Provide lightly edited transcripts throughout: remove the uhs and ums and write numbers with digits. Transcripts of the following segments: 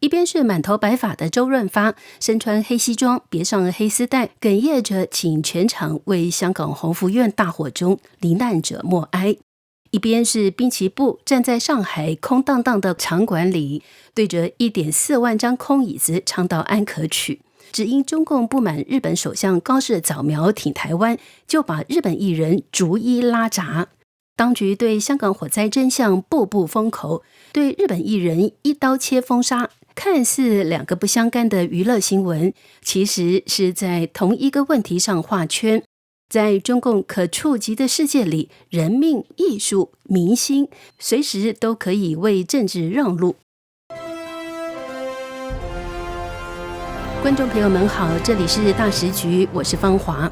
一边是满头白发的周润发，身穿黑西装，别上黑丝带，哽咽着请全场为香港鸿福苑大火中罹难者默哀。一边是滨崎步站在上海空荡荡的场馆里，对着 1.4 万张空椅子唱到安可曲。只因中共不满日本首相高市早苗挺台湾，就把日本艺人逐一拉闸。当局对香港火灾真相步步封口，对日本艺人一刀切封杀。看似两个不相干的娱乐新闻，其实是在同一个问题上画圈。在中共可触及的世界里，人命、艺术、明星随时都可以为政治让路。观众朋友们好，这里是大时局，我是芳华。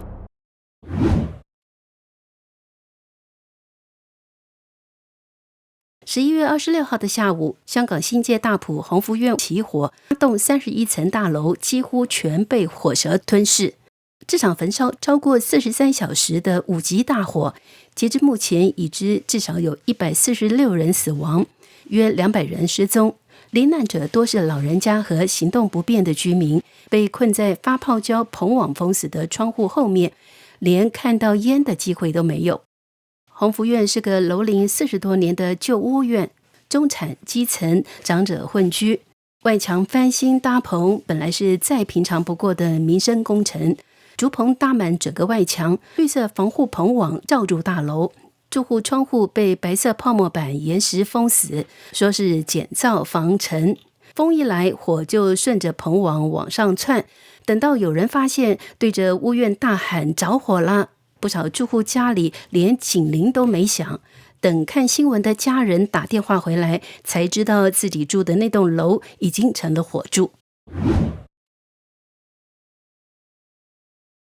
11月26号的下午，香港新界大埔鸿福苑起火，栋31层大楼几乎全被火舌吞噬。这场焚烧超过43小时的5级大火，截至目前已知至少有146人死亡，约200人失踪。罹难者多是老人家和行动不便的居民，被困在发泡胶棚网封死的窗户后面，连看到烟的机会都没有。鸿福苑是个楼龄40多年的旧屋苑，中产基层长者混居，外墙翻新搭棚本来是再平常不过的民生工程，竹棚搭满整个外墙，绿色防护棚网罩住大楼，住户窗户被白色泡沫板岩石封死，说是减噪防尘。风一来，火就顺着棚网往上窜，等到有人发现，对着屋苑大喊着火了。不少住户家里连警铃都没响，等看新闻的家人打电话回来，才知道自己住的那栋楼已经成了火柱。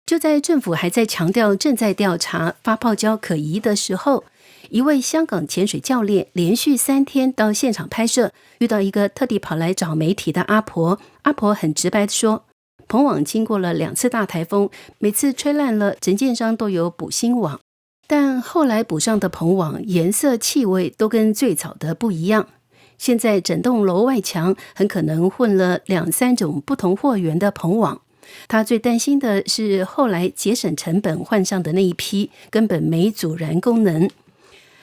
就在政府还在强调正在调查发泡胶可疑的时候，一位香港潜水教练连续3天到现场拍摄，遇到一个特地跑来找媒体的阿婆。阿婆很直白地说，棚网经过了2次大台风，每次吹烂了，承建商都有补新网，但后来补上的棚网颜色、气味都跟最早的不一样。现在整栋楼外墙很可能混了2-3种不同货源的棚网。他最担心的是后来节省成本换上的那一批根本没阻燃功能。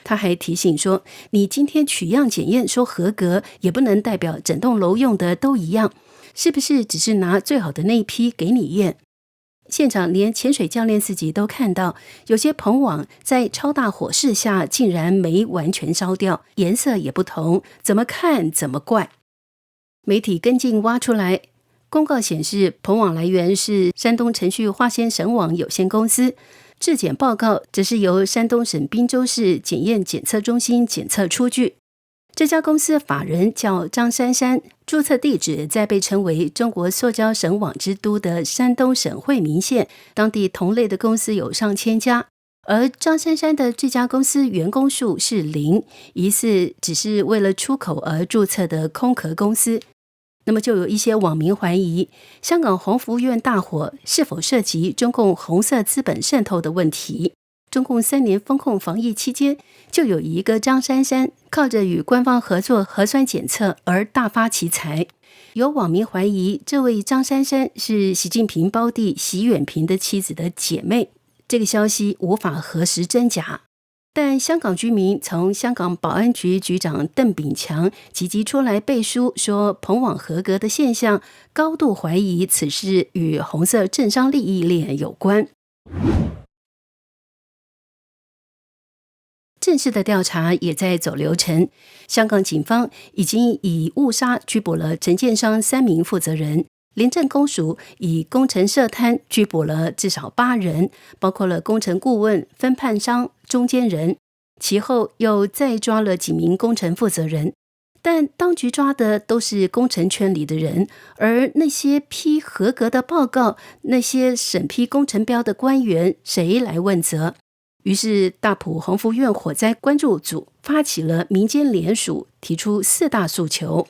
他还提醒说，你今天取样检验说合格，也不能代表整栋楼用的都一样，是不是只是拿最好的那一批给你验？现场连潜水教练自己都看到，有些棚网在超大火势下竟然没完全烧掉，颜色也不同，怎么看怎么怪。媒体跟进挖出来，公告显示棚网来源是山东程序化纤省网有限公司，质检报告则是由山东省滨州市检验检测中心检测出具。这家公司法人叫张珊珊，注册地址在被称为中国塑胶省网之都的山东省惠民县，当地同类的公司有上千家，而张珊珊的这家公司员工数是0，疑似只是为了出口而注册的空壳公司。那么就有一些网民怀疑，香港鸿福苑大火是否涉及中共红色资本渗透的问题。中共3年封控防疫期间，就有一个张珊珊靠着与官方合作核酸检测而大发其财。有网民怀疑这位张珊珊是习近平胞弟习远平的妻子的姐妹，这个消息无法核实真假。但香港居民从香港保安局局长邓炳强积极出来背书说棚网合格的现象，高度怀疑此事与红色政商利益链有关。正式的调查也在走流程，香港警方已经以误杀拘捕了承建商3名负责人，廉政公署以工程涉贪拘捕了至少8人，包括了工程顾问、分判商、中间人，其后又再抓了几名工程负责人。但当局抓的都是工程圈里的人，而那些批合格的报告，那些审批工程标的官员，谁来问责？于是大埔鸿福苑火灾关注组发起了民间联署，提出4大诉求：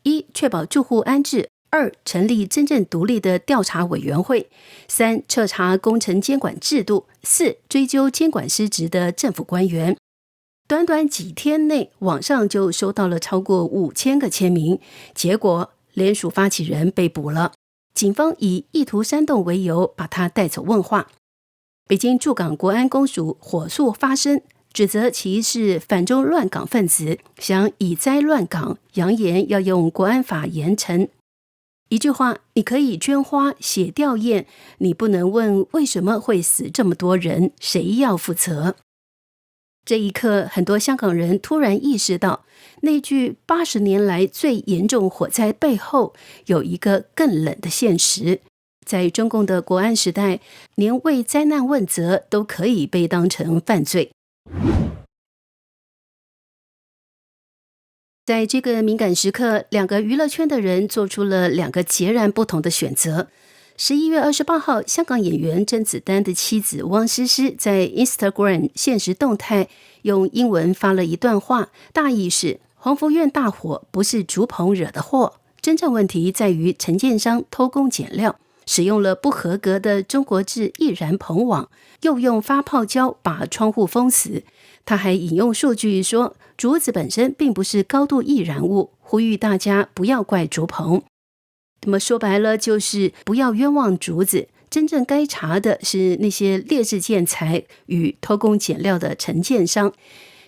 1. 确保住户安置； 2. 成立真正独立的调查委员会； 3. 彻查工程监管制度； 4. 追究监管失职的政府官员。短短几天内，网上就收到了超过5000个签名，结果联署发起人被捕了，警方以意图煽动为由把他带走问话。北京驻港国安公署火速发声，指责其是反中乱港分子，想以灾乱港，扬言要用国安法严惩。一句话，你可以捐花写吊唁，你不能问为什么会死这么多人，谁要负责？这一刻，很多香港人突然意识到，那句80年来最严重火灾背后有一个更冷的现实。在中共的国安时代，连为灾难问责都可以被当成犯罪。在这个敏感时刻，两个娱乐圈的人做出了两个截然不同的选择。11月28号，香港演员甄子丹的妻子汪诗诗在 Instagram 限时动态用英文发了一段话，大意是：黄福苑大火不是竹棚惹的祸，真正问题在于承建商偷工减料，使用了不合格的中国制易燃棚网，又用发泡胶把窗户封死。他还引用数据说，竹子本身并不是高度易燃物，呼吁大家不要怪竹棚。那么说白了，就是不要冤枉竹子，真正该查的是那些劣质建材与偷工减料的承建商。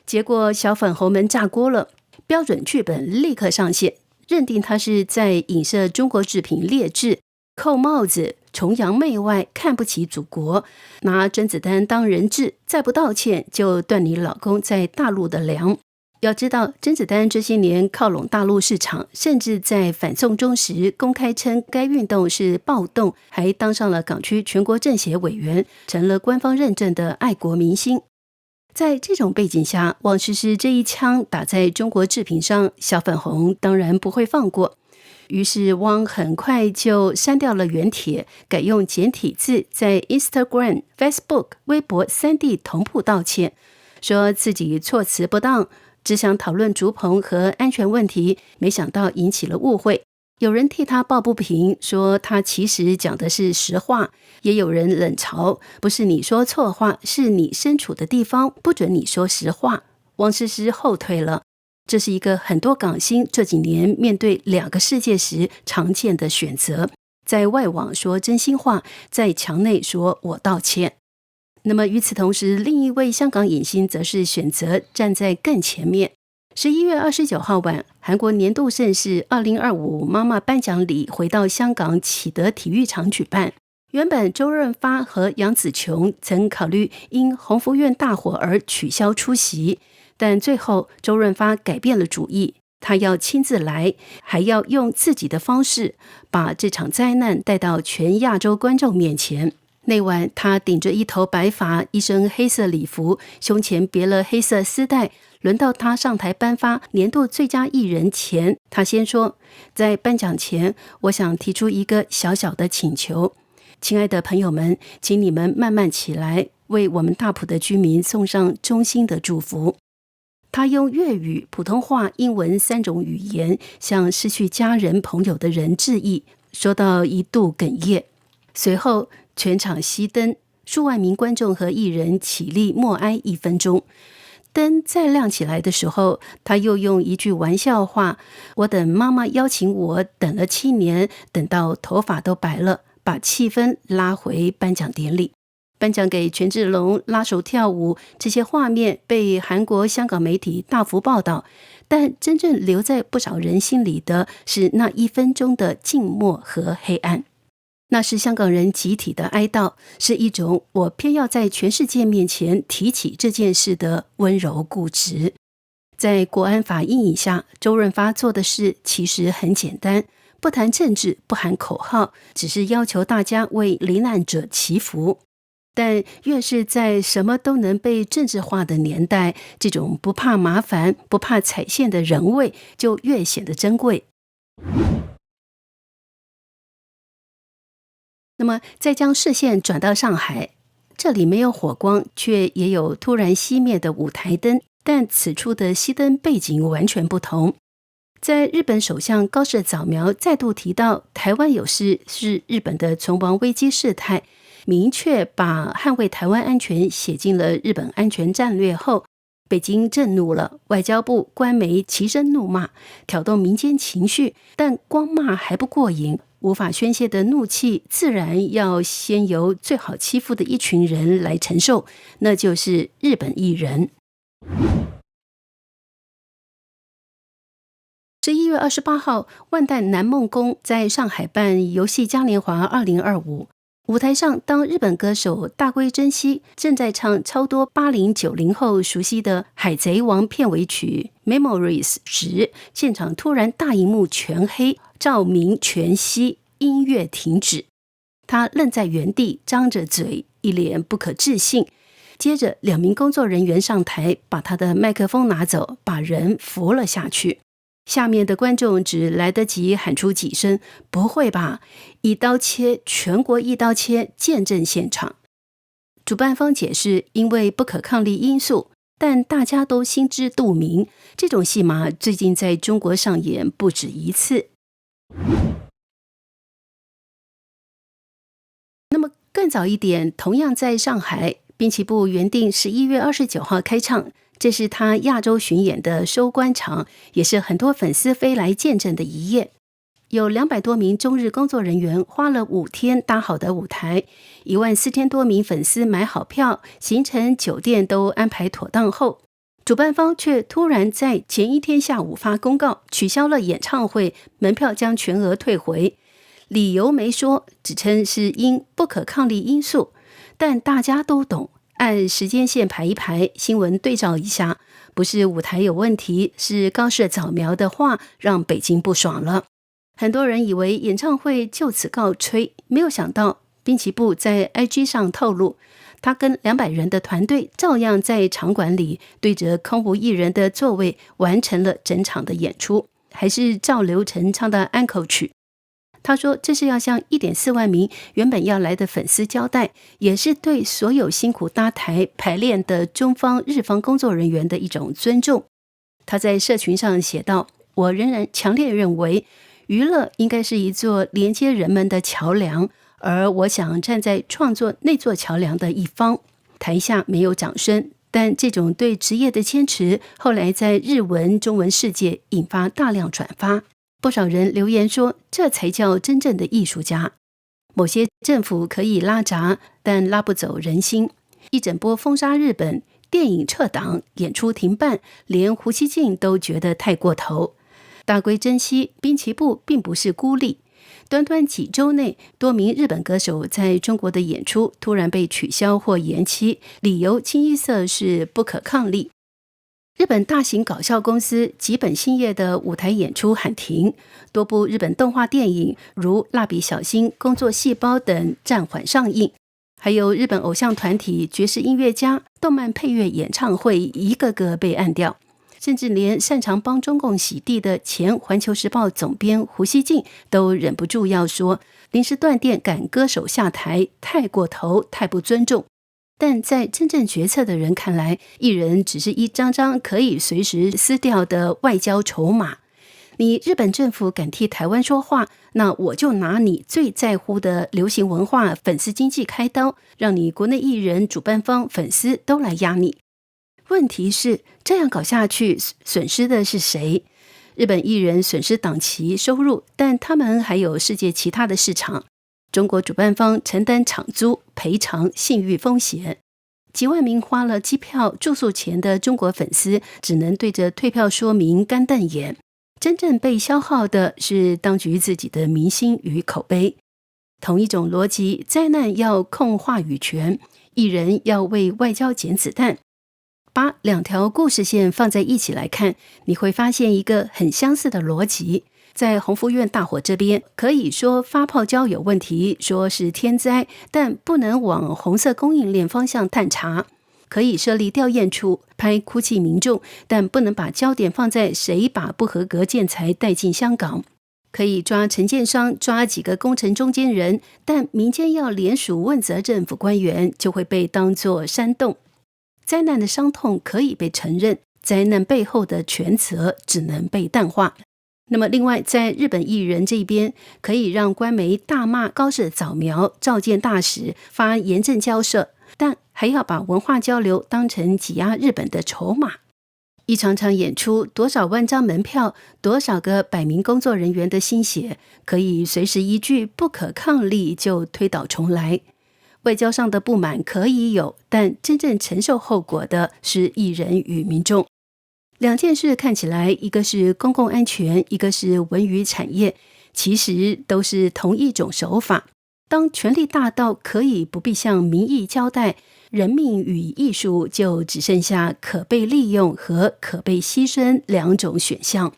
结果小粉红们炸锅了，标准剧本立刻上线，认定他是在影射中国制品劣质，扣帽子，崇洋媚外，看不起祖国，拿甄子丹当人质，再不道歉就断你老公在大陆的粮。要知道，甄子丹这些年靠拢大陆市场，甚至在反送中时公开称该运动是暴动，还当上了港区全国政协委员，成了官方认证的爱国明星。在这种背景下，汪诗诗这一枪打在中国制品上，小粉红当然不会放过。于是汪很快就删掉了原帖，改用简体字在 Instagram、Facebook、微博3地同步道歉，说自己措辞不当，只想讨论竹棚和安全问题，没想到引起了误会。有人替他抱不平，说他其实讲的是实话，也有人冷嘲，不是你说错话，是你身处的地方不准你说实话。汪诗诗后退了，这是一个很多港星这几年面对两个世界时常见的选择，在外网说真心话，在墙内说我道歉。那么与此同时，另一位香港影星则是选择站在更前面。11月29号晚，韩国年度盛事2025妈妈颁奖礼回到香港启德体育场举办。原本周润发和杨紫琼曾考虑因鸿福苑大火而取消出席，但最后周润发改变了主意，他要亲自来，还要用自己的方式把这场灾难带到全亚洲观众面前。那晚，他顶着一头白发，一身黑色礼服，胸前别了黑色丝带。轮到他上台颁发年度最佳艺人前，他先说，在颁奖前，我想提出一个小小的请求。亲爱的朋友们，请你们慢慢起来，为我们大埔的居民送上衷心的祝福。他用粤语、普通话、英文3种语言向失去家人朋友的人致意，说到一度哽咽。随后全场熄灯，数万名观众和艺人起立默哀1分钟。灯再亮起来的时候，他又用一句玩笑话，我等妈妈邀请我等了7年，等到头发都白了，把气氛拉回颁奖典礼。颁奖给权志龙拉手跳舞，这些画面被韩国、香港媒体大幅报道，但真正留在不少人心里的是那1分钟的静默和黑暗。那是香港人集体的哀悼，是一种我偏要在全世界面前提起这件事的温柔固执。在国安法阴影下，周润发做的事其实很简单，不谈政治，不喊口号，只是要求大家为罹难者祈福。但越是在什么都能被政治化的年代，这种不怕麻烦、不怕踩线的人味就越显得珍贵。那么再将视线转到上海，这里没有火光，却也有突然熄灭的舞台灯，但此处的熄灯背景完全不同。在日本首相高市早苗再度提到台湾有事是日本的存亡危机事态，明确把捍卫台湾安全写进了日本安全战略后，北京震怒了，外交部官媒齐声怒骂，挑动民间情绪，但光骂还不过瘾，无法宣泄的怒气自然要先由最好欺负的一群人来承受，那就是日本艺人。11月28号，万代南梦宫在上海办游戏嘉年华2025，舞台上，当日本歌手大龟真希正在唱超多80、90后熟悉的《海贼王》片尾曲《Memories》时，现场突然大荧幕全黑，照明全熄，音乐停止。他愣在原地，张着嘴，一脸不可置信。接着，2名工作人员上台，把他的麦克风拿走，把人扶了下去。下面的观众只来得及喊出几声“不会吧”，一刀切，全国一刀切，见证现场。主办方解释，因为不可抗力因素，但大家都心知肚明，这种戏码最近在中国上演不止一次。那么更早一点，同样在上海，滨崎步原定11月29号开唱，这是他亚洲巡演的收官场，也是很多粉丝飞来见证的一夜。有200多名中日工作人员花了5天搭好的舞台，14000多名粉丝买好票，行程、酒店都安排妥当后，主办方却突然在前一天下午发公告，取消了演唱会，门票将全额退回。理由没说，只称是因不可抗力因素，但大家都懂。按时间线排一排，新闻对照一下，不是舞台有问题，是高射扫描的话，让北京不爽了。很多人以为演唱会就此告吹，没有想到滨崎步在 IG 上透露，他跟200人的团队照样在场馆里对着空无一人的座位完成了整场的演出，还是照流程唱的安可曲。他说这是要向1.4万名原本要来的粉丝交代，也是对所有辛苦搭台排练的中方日方工作人员的一种尊重。他在社群上写道，我仍然强烈认为娱乐应该是一座连接人们的桥梁，而我想站在创作那座桥梁的一方。台下没有掌声，但这种对职业的坚持后来在日文、中文世界引发大量转发。不少人留言说，这才叫真正的艺术家。某些政府可以拉闸，但拉不走人心。一整波封杀日本，电影撤档，演出停办，连胡锡进都觉得太过头。大龟真希、滨崎步并不是孤立，短短几周内，多名日本歌手在中国的演出突然被取消或延期，理由清一色是不可抗力。日本大型搞笑公司吉本兴业的舞台演出喊停，多部日本动画电影如《蜡笔小新》《工作细胞》等暂缓上映，还有日本偶像团体、爵士音乐家、动漫配乐演唱会一个个被按掉，甚至连擅长帮中共洗地的前《环球时报》总编胡锡进都忍不住要说，临时断电赶歌手下台太过头，太不尊重。但在真正决策的人看来，艺人只是一张张可以随时撕掉的外交筹码。你日本政府敢替台湾说话，那我就拿你最在乎的流行文化、粉丝经济开刀，让你国内艺人、主办方、粉丝都来压你。问题是，这样搞下去，损失的是谁？日本艺人损失档期收入，但他们还有世界其他的市场。中国主办方承担场租、赔偿、信誉风险，几万名花了机票、住宿钱的中国粉丝只能对着退票说明干瞪眼。真正被消耗的是当局自己的民心与口碑。同一种逻辑，灾难要控话语权，艺人要为外交捡子弹。把2条故事线放在一起来看，你会发现一个很相似的逻辑。在宏福院大火这边，可以说发泡胶有问题，说是天灾，但不能往红色供应链方向探查。可以设立调验处，拍哭泣民众，但不能把焦点放在谁把不合格建材带进香港。可以抓承建商，抓几个工程中间人，但民间要联署问责政府官员，就会被当作煽动。灾难的伤痛可以被承认，灾难背后的全责只能被淡化。那么另外，在日本艺人这边，可以让官媒大骂高射扫描、召见大使，发严正交涉。但还要把文化交流当成挤压日本的筹码。一场场演出，多少万张门票，多少个百名工作人员的心血，可以随时一句不可抗力就推倒重来。外交上的不满可以有，但真正承受后果的是艺人与民众。两件事看起来，一个是公共安全，一个是文娱产业，其实都是同一种手法。当权力大到可以不必向民意交代，人命与艺术就只剩下可被利用和可被牺牲两种选项。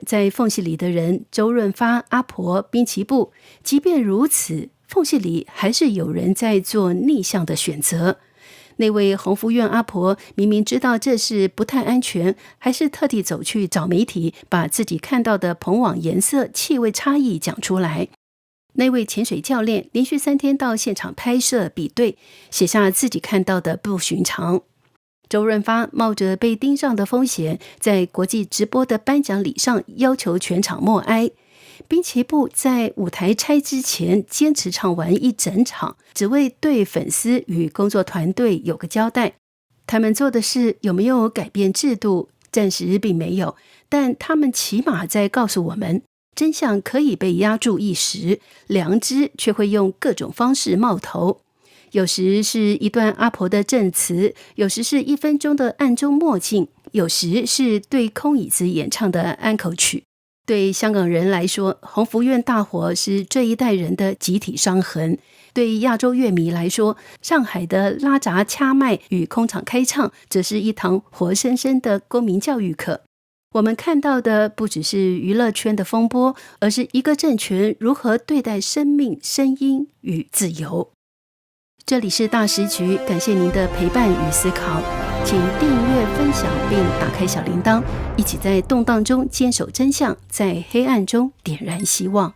在缝隙里的人，周润发、阿婆、滨崎步，即便如此，缝隙里还是有人在做逆向的选择。那位鸿福苑阿婆明明知道这事不太安全，还是特地走去找媒体，把自己看到的棚网颜色、气味差异讲出来。那位潜水教练连续3天到现场拍摄比对，写下自己看到的不寻常。周润发冒着被盯上的风险，在国际直播的颁奖礼上要求全场默哀。滨崎步在舞台拆之前坚持唱完一整场，只为对粉丝与工作团队有个交代。他们做的事有没有改变制度？暂时并没有，但他们起码在告诉我们，真相可以被压住一时，良知却会用各种方式冒头。有时是一段阿婆的证词，有时是1分钟的暗中默镜，有时是对空椅子演唱的安口曲。对香港人来说，鸿福苑大火是这一代人的集体伤痕；对亚洲乐迷来说，上海的拉闸掐麦与空场开唱，则是一堂活生生的公民教育课。我们看到的不只是娱乐圈的风波，而是一个政权如何对待生命、声音与自由。这里是大时局，感谢您的陪伴与思考，请订阅、分享并打开小铃铛，一起在动荡中坚守真相，在黑暗中点燃希望。